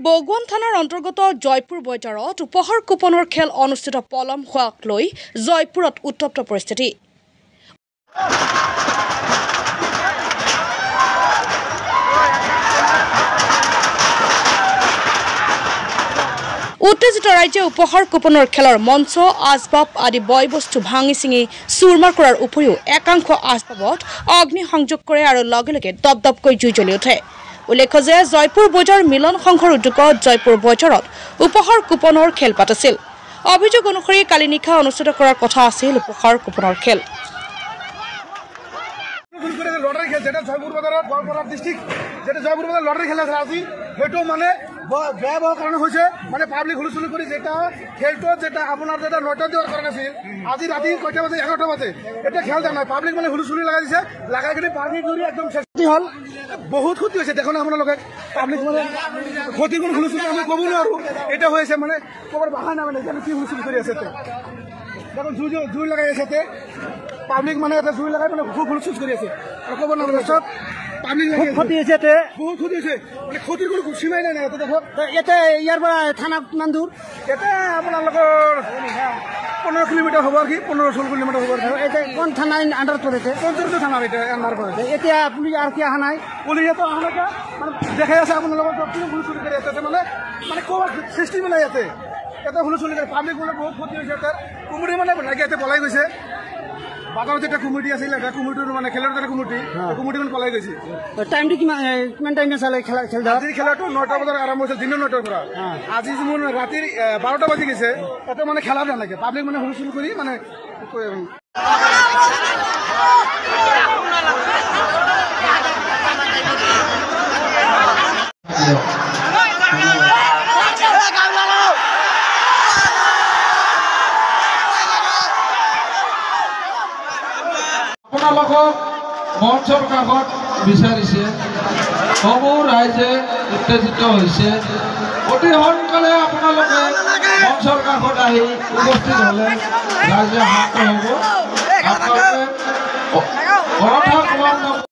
বগুৱান থানাৰ অন্তৰ্গত জয়পুৰ বজাৰত উপহাৰ কুপনৰ খেল অনুষ্ঠিত পলম হোৱাক লৈ জয়পুৰত উত্তপ্ত পৰিস্থিতি। উত্তেজিত ৰাজ্যে উপহাৰ কুপনৰ খেলৰ মঞ্চ আচবাব আদি বয় বস্তু ভাঙি চিঙি চুৰমাৰ কৰাৰ উপৰিও একাংশ আচবাবত অগ্নি সংযোগ কৰে আৰু লগে লগে দপদপকৈ জুই জ্বলি উঠে। উল্লেখ্য যে জয়পুৰ বজাৰ মিলন সংঘৰ উদ্যোগত জয়পুৰ বজাৰত উপহাৰ কুপনৰ খেল পাতিছিল। অভিযোগ অনুসৰি কালি নিশা অনুষ্ঠিত কৰাৰ কথা আছিল উপহাৰ কুপনৰ খেল। মানে পাব্লিক হুলস্থুলি কৰি যেটা খেলটো যেটা আপোনাৰ যেটা 9টা দিয়াৰ কাৰণে আছিল আজি ৰাতি কয়টা বাজে 11টা বাজে এটা খেল জানাই পাব্লিক মানে হুলস্থুলি লগাই দিছে লগাই কিনে পাৰ্টি কৰি একদম ক্ষতি হল বহুত ক্ষতি হৈছে দেখোন আপোনালোকে পাব্লিক মানে ক্ষতি কৰি হুলস্থুলি আমি ক'ব নোৱাৰো এটা হৈছে মানে ক'বৰ বাহা না মানে কি হুলস্থুলি কৰি আছে দেখোন জুই লগাই আছে পাব্লিক মানে এটা জুই লগাই মানে খুব হুলস্থুলি কৰি আছে আৰু ক'ব নোৱাৰো চব ক্ষতি হৈছে বহুত ক্ষতি হৈছে মানে ক্ষতিৰ কোনো সীমাই নাই ইয়াতে দেখক ইয়াতে ইয়াৰ পৰা থানা কিমান দূৰ ইয়াতে আপোনালোকৰ 15 কিলোমিটাৰ হ'ব কি 15-16 কিলোমিটাৰ হ'ব এতিয়া কোন থানা আণ্ডাৰত পৰিছে কোনটো থানা এটা আণ্ডাৰ পৰিছে এতিয়া পুলিচ আৰু কি অহা নাই পুলিচেতো অহা নাই মানে দেখাই আছে আপোনালোকৰ কি হুলস্থুলি কৰি আছে মানে ক'ৰ চিষ্টেম নাই ইয়াতে এটা হুলস্থুলি কৰি পাব্লিক মানে বহুত ক্ষতি হৈছে তাৰ কুমুৰি মানে লাগি ইয়াতে পলাই গৈছে বাগানত যেটা কমিটি আছিল এটা কমিটিৰ মানে খেলৰ এটা কমিটি মানে পলাই গৈছে টাইমটো কিমান টাইম চালে খেল আজিৰ খেলাটো 9টা বজাৰ আৰম্ভ হৈছিল দিনৰ 9টাৰ পৰা আজি মোৰ ৰাতিৰ 12টা বাজি গৈছে এটা মানে খেলা নালাগে পাব্লিক মানে হুলস্থুল কৰি মানে আপোনালোকক মঞ্চৰ কাষত বিচাৰিছে সমূহ ৰাইজে উত্তেজিত হৈছে অতি সোনকালে আপোনালোকে মঞ্চৰ কাষত আহি উপস্থিত হ'লে ৰাইজে শান্ত হ'ব আপোনালোকে কথা কোৱা